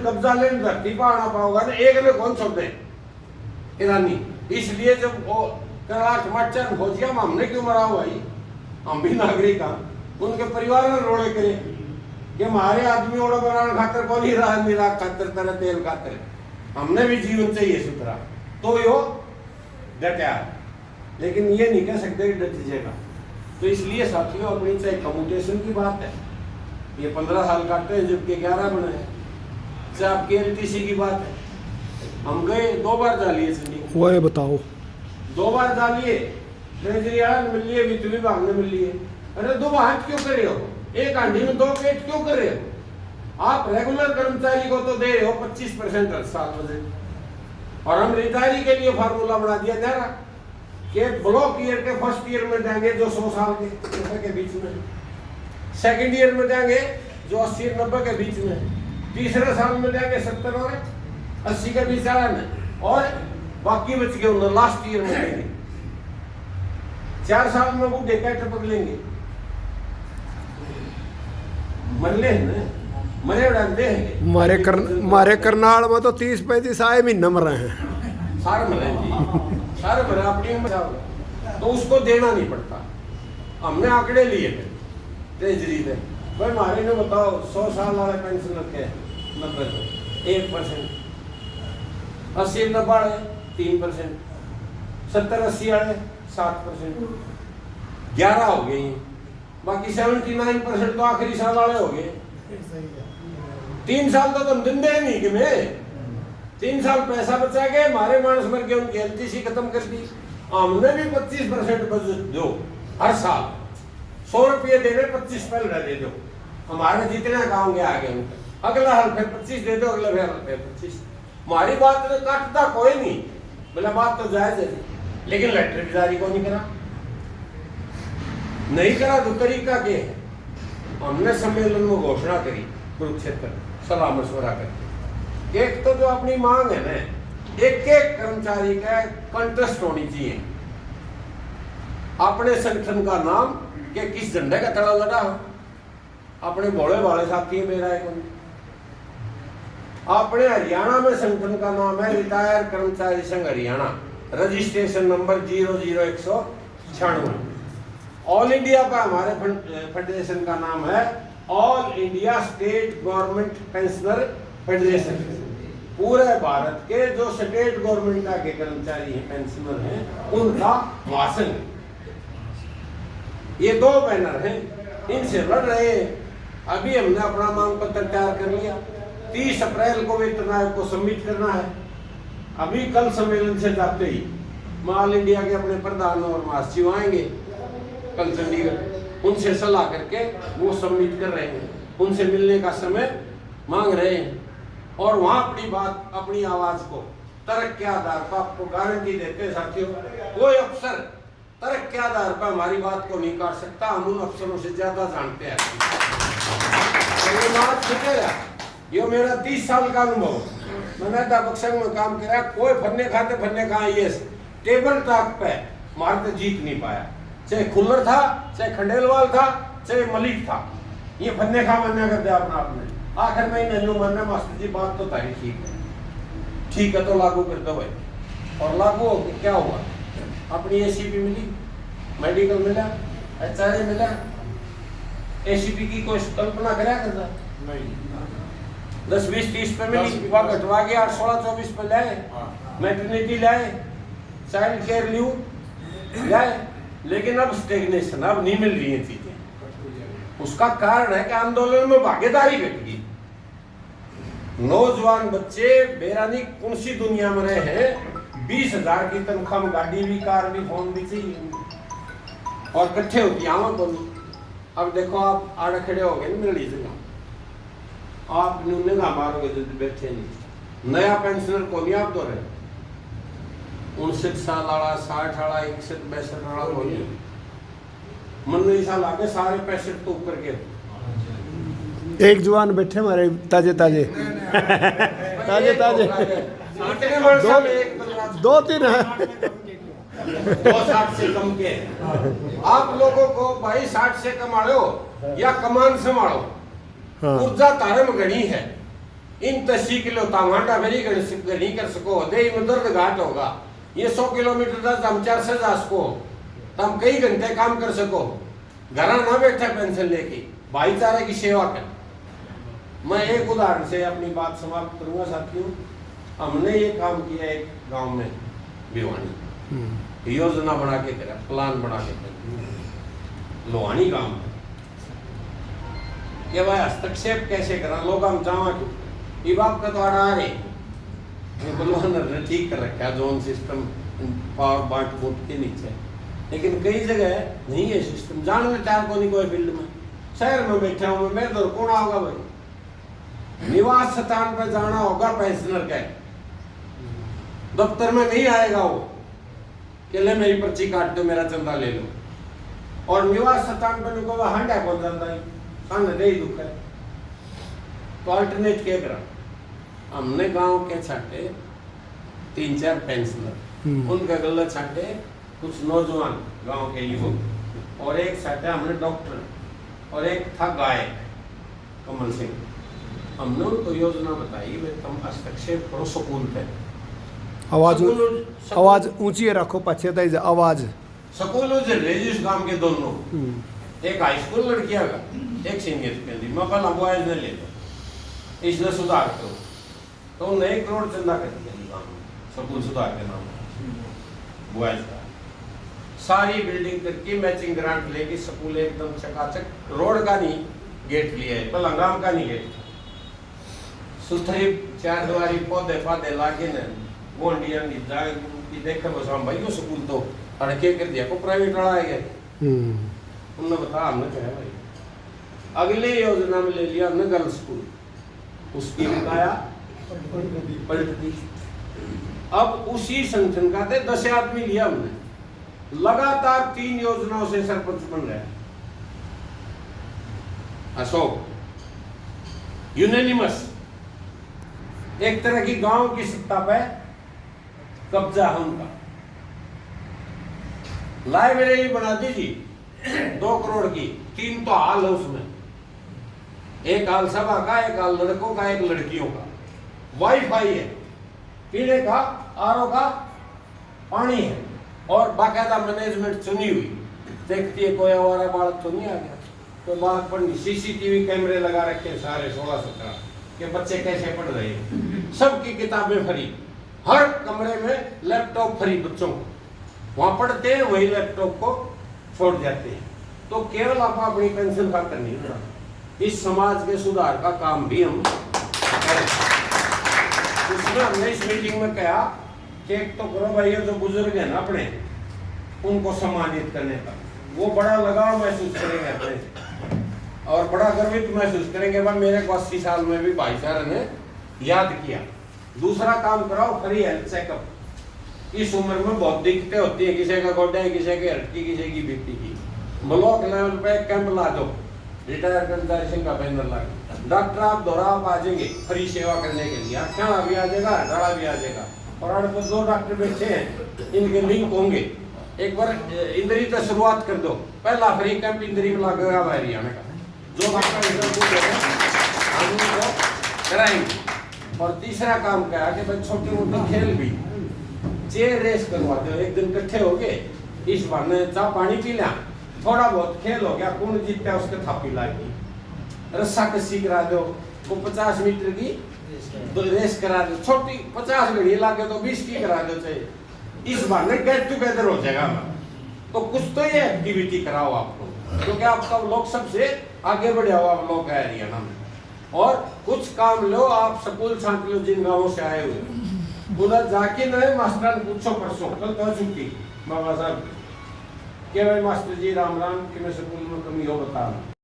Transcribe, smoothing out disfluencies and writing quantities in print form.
कब्जा लेने धरती पर आना पाओगा ना, एक में कौन छोड़ दे ईरानी। इसलिए जब वो कराट मचन फौजिया में हमने क्यों मरा हुआ भाई, हम भी नागरिक हैं, उनके परिवार में रोड़े करे कि हमारे आदमी ओड़ा बनाने खातर कौन ही रहा मेरा खातर तरह तेल खातर, हमने भी जीवन चाहिए सुथरा, तो यो डटा। लेकिन ये नहीं कह सकते कि डट जाएगा। तो इसलिए साथियों अपनी चाहे कम्यूटेशन की बात है, ये 15 साल काटते हैं जबकि 11 बने हैं, चाहे आपकी एलटीसी की बात है, हम गए 2 बार जा लिए चंडीगढ़, वो बताओ 2 बार जा लिए, ट्रेजरी आया मिल लिए, वित्त विभाग ने मिल लिए। अरे 2 हाथ क्यों कर रहे हो, एक हांडी में 2 पेट क्यों कर रहे हो? आप रेगुलर कर्मचारी को तो दे रहे हो 25% हर साल बजट, और हम रिटायरी के लिए फार्मूला बना दिया जा रहा कि ब्लॉक ईयर के फर्स्ट ईयर में देंगे जो 100 साल के बीच में, सेकंड ईयर में देंगे जो 80 और 90 के बीच में, तीसरे साल में देंगे 70 और 80 के बीच में, और बाकी बच गए उन्हें लास्ट ईयर में देंगे। 4 साल में वो डेका टपक लेंगे, मरले मरे उड़ाते हैं। मारे करनाल में तो 30-35 आए महीने मर रहे हैं, सारे मरे जी, सारे मरे अपनी उम्र, तो उसको देना नहीं पड़ता। हमने आंकड़े लिए थे ट्रेजरी में, भाई हमारे ने बताओ 100 साल वाले पेंशन के 90 1%, 80-90 वाले 3%, 70-80 वाले 7%, 11 हो गई, बाकी 79% तो आखिरी साल वाले हो गए। 3 साल तो तुम दिन दे नहीं कि मैं 3 साल पैसा बचा के हमारे मानस मर गए, उनकी एलटीसी खत्म कर दी। हमने भी 25% बचत दो हर साल, 100 रुपये दे रहे 25 पहले दे दो, हमारे जितने गाँव गए आगे उनका, अगला हाल फिर 25 दे दो, अगला फिर 25। हमारी बात तो काटता कोई नहीं, बोला बात तो जायज है, लेकिन लेटर जारी को नहीं करा, नहीं करा तो तरीका क्या है? हमने सम्मेलन में घोषणा करी कुरुक्षेत्र सलाह मशवरा करके, एक तो जो अपनी मांग है ना, एक कर्मचारी का कंटेस्ट होनी चाहिए, अपने संगठन का नाम कि किस झंडे का तड़ा लड़ा हो, अपने भोले वाले साथी है मेरा एक, अपने हरियाणा में संगठन का नाम है रिटायर कर्मचारी संघ Haryana, registration number 00196। All India का हमारे फेडरेशन का नाम है all India state government pensioner federation. पूरे भारत के जो स्टेट गवर्नमेंट के कर्मचारी हैं, पेंशनर हैं, उनका महासंघ। ये 2 बैनर हैं, इनसे लड़ रहे हैं। अभी हमने अपना मांग पत्र तैयार कर लिया, 30 अप्रैल को वेतन आयोग को सबमिट करना है। अभी कल सम्मेलन से जाते ही ऑल इंडिया के अपने प्रधान और महासचिव आएंगे कल चंडीगढ़, उनसे सलाह करके वो सबमिट कर रहे हैं, उनसे मिलने का समय मांग रहे हैं, और वहां अपनी बात अपनी आवाज को तर्क के आधार पर आपको गारंटी देते हैं साथियों, कोई अफसर तर्क के आधार पर हमारी बात को नहीं काट सकता, हम उन अफसरों से ज्यादा जानते हैं। ये बात छुटेगा, ये मेरा 30 साल का अनुभव, मैंने अध्यापक संघ में काम किया, कोई फन्ने खा ये टेबल टॉक पे मारते जीत नहीं पाया, चाहे खुल्लर था, चाहे खंडेलवाल था, चाहे मलिक था, ये फन्ने खा मन्ना कर दिया अपना आपने। आखिर में नन्नू मन्ना मास्टर जी बात तो तारी ठीक है तो लागू कर दो भाई, और लागू हो क्या हुआ? अपनी एसीपी मिली, मेडिकल मिला, एचआरए मिला, एसीपी की कोई कल्पना करा करता नहीं, 10, 20, 30 पे मिली, वहाँ घटवा गया 8, 16, 24 पे लाए, मैटरनिटी लाए, चाइल्ड केयर लीव लाए, लेकिन अब स्टेग्नेशन, अब नहीं मिल रही है चीजें। उसका कारण है कि आंदोलन में भागीदारी घट गई, नौजवान बच्चे बेरानी कौन सी दुनिया में रहे हैं, 20,000 की तनख्वाह में गाड़ी भी, कार भी, फोन भी चाहिए, और इकट्ठे होती आवाम बोली। अब देखो आप आड़े खड़े हो गए मिल लीजिएगा, आप न्यूने का मारोगे जो बैठे नहीं, नया पेंशनर को नहीं आप दो रहे, 59 साल वाला, 60 वाला, 61, 62 वाला हो नहीं, मन साल आगे सारे 65 तो ऊपर के। एक जवान बैठे हमारे ताजे ताजे ताजे ताजे 2-3 है, 60 से कम के। आप लोगों को भाई 60 से कमाड़ो या कमान संभालो, ऊर्जा तारे में घनी है, इन तो सीख लो तामांडा मेरी नहीं कर सको दे में दर्द घाट होगा। ये 100 किलोमीटर तक हम 4 से जा सको तो हम कई घंटे काम कर सको। घर ना बैठे पेंशन लेके भाईचारे की सेवा कर। मैं एक उदाहरण से अपनी बात समाप्त करूंगा साथियों। हमने ये काम किया एक गांव में भिवानी, योजना बना के करा, प्लान बना के करा लोहानी गांव में कि भाई हस्तक्षेप कैसे करा लोग हम जावा क्यों ये बाप का तो आ रहे ने ठीक कर रखा जोन सिस्टम पावर बांट बूट के नीचे, लेकिन कई जगह नहीं है सिस्टम। जान में चार को नहीं कोई फील्ड में शहर में बैठा हूँ मैं तो कौन आओगा भाई। निवास स्थान पर जाना होगा पेंशनर का, दफ्तर में नहीं आएगा वो कि ले मेरी पर्ची काट दो मेरा चंदा ले लो। और निवास स्थान पर नहीं कोई हंडा कौन जाता है सामने दे ही दुख है। तो अल्टरनेट क्या करा हमने गांव के छाटे 3-4 पेंशनर उनका गला छाटे कुछ नौजवान गांव के युवक और एक छाटे हमने डॉक्टर और एक था गायक कमल सिंह। हमने उनको योजना बताई भाई तुम हस्तक्षेप करो स्कूल पे। आवाज ऊंची रखो पीछे तक आवाज स्कूल रजिस गांव के दोनों एक हाई स्कूल लड़कियां का एक सीनियर सेकेंडरी मैं पहला बॉयज ने ले लो इसने सुधार करो तो 1 करोड़ चंदा कर दिया स्कूल सुधार के नाम बॉयज का। सारी बिल्डिंग करके मैचिंग ग्रांट लेके स्कूल एकदम चकाचक रोड का नहीं गेट लिया है पलंगाम का नहीं गेट सुथरी 4 द्वारी पौधे पाधे लागे न गोंडिया की देखे बस हम भाई स्कूल तो अड़के कर दिया को प्राइवेट वाला है उन्होंने बताया हमने क्या है भाई। अगले योजना में ले लिया हमने गर्ल्स स्कूल उसकी बताया पलट दी। अब उसी संगठन का थे 10 आदमी लिया हमने लगातार 3 योजनाओं से सरपंच बन रहा है। अशोक यूनानिमस एक तरह की गांव की सत्ता पे कब्जा है उनका। लाइब्रेरी बना दी जी 2 करोड़ की 3 तो हाल है उसमें, एक हाल सभा का एक हाल लड़कों का एक लड़कियों का। वाईफाई है पीने का आरओ का पानी है और बाकायदा मैनेजमेंट चुनी हुई देखती है कोई हमारा बालक तो नहीं आ गया कोई बालक पढ़ नहीं। सीसीटीवी कैमरे लगा रखे सारे 16-17 के बच्चे कैसे पढ़ रहे हैं। सबकी किताबें फ्री, हर कमरे में लैपटॉप फ्री बच्चों को, वहां पढ़ते हैं वही लैपटॉप को छोड़ जाते हैं। तो केवल आप अपनी पेंशन खाकर नहीं होना, इस समाज के सुधार का काम भी हम करें। उसमें हमने इस मीटिंग में कहा कि एक तो करो भाई जो बुजुर्ग है ना अपने उनको सम्मानित करने का, वो बड़ा लगाव महसूस करेंगे अपने और बड़ा गर्वित महसूस करेंगे भाई मेरे को 80 साल में भी भाईचारे ने याद किया। दूसरा काम कराओ फ्री हेल्थ चेकअप। इस उम्र में बहुत दिक्कतें होती है, किसी का गोड्डा है, किसी की हड्डी, किसी की बीपी की। ब्लॉक लेवल पे कैंप ला दो, रिटायर कर्मचारी सिंह का बैनर ला दो, डॉक्टर आप दोहराव आ जाएंगे फ्री सेवा करने के लिए। अच्छा भी आ जाएगा, हटाड़ा भी आ जाएगा। और आज तो 2 डॉक्टर बैठे हैं, इनके लिंक होंगे। एक बार इंदरी से शुरुआत कर दो, पहला फ्री कैंप इंदरी में लगेगा हरियाणा का। जो डॉक्टर कराएंगे। और तीसरा काम क्या है कि भाई छोटे मोटे खेल भी, चेयर रेस करवा दो, एक दिन इकट्ठे हो गए, इस बहाने चाह पानी पी लिया, थोड़ा बहुत खेल हो गया, कौन जीतता उसके थापी लागी, रस्सा कस्सी करा दो, वो 50 मीटर की रेस करा दो, छोटी 50 घड़ी लागे तो 20 की करा दो चाहिए। इस बहाने गेट टुगेदर हो जाएगा। तो कुछ तो ये एक्टिविटी कराओ आप लोग, क्योंकि आपका लोग सबसे आगे बढ़ा हुआ लोग है हरियाणा में। और कुछ काम लो, आप स्कूल छांट लो जिन गाँवों से आए हुए, उधर जाके नए मास्टर पूछो परसों कल तो छुट्टी बाबा साहब के भाई मास्टर जी राम राम कि मैं स्कूल में कमी हो बता रहा